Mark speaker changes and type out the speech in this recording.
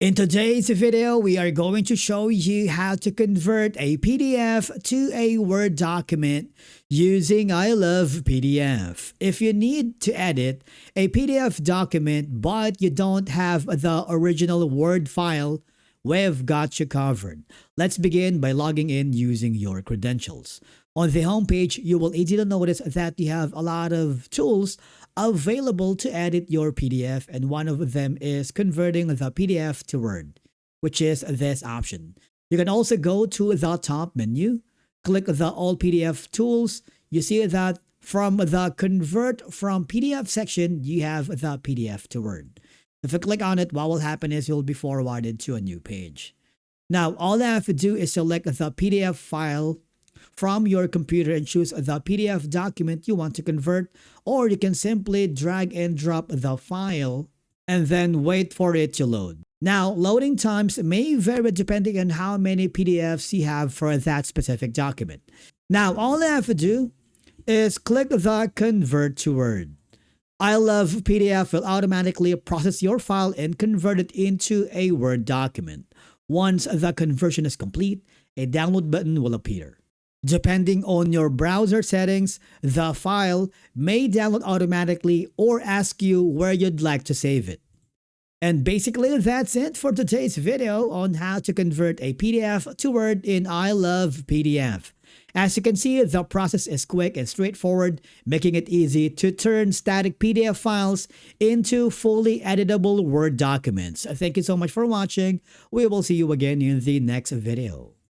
Speaker 1: In today's video, we are going to show you how to convert a PDF to a Word document using iLovePDF. If you need to edit a PDF document but you don't have the original Word file, we've got you covered. Let's begin by logging in using your credentials. On the homepage, you will easily notice that you have a lot of tools available to edit your PDF, and one of them is converting the PDF to Word, which is this option. You can also go to the top menu, click the All PDF Tools. You see that from the Convert from PDF section, you have the PDF to Word. If you click on it, what will happen is you'll be forwarded to a new page. Now, all I have to do is select the PDF file from your computer and choose the PDF document you want to convert, or you can simply drag and drop the file and then wait for it to load. Now, loading times may vary depending on how many PDFs you have for that specific document. Now, all I have to do is click the Convert to Word. iLovePDF will automatically process your file and convert it into a Word document. Once the conversion is complete, a download button will appear. Depending on your browser settings, the file may download automatically or ask you where you'd like to save it. And basically, that's it for today's video on how to convert a PDF to Word in iLovePDF. As you can see, the process is quick and straightforward, making it easy to turn static PDF files into fully editable Word documents. Thank you so much for watching. We will see you again in the next video.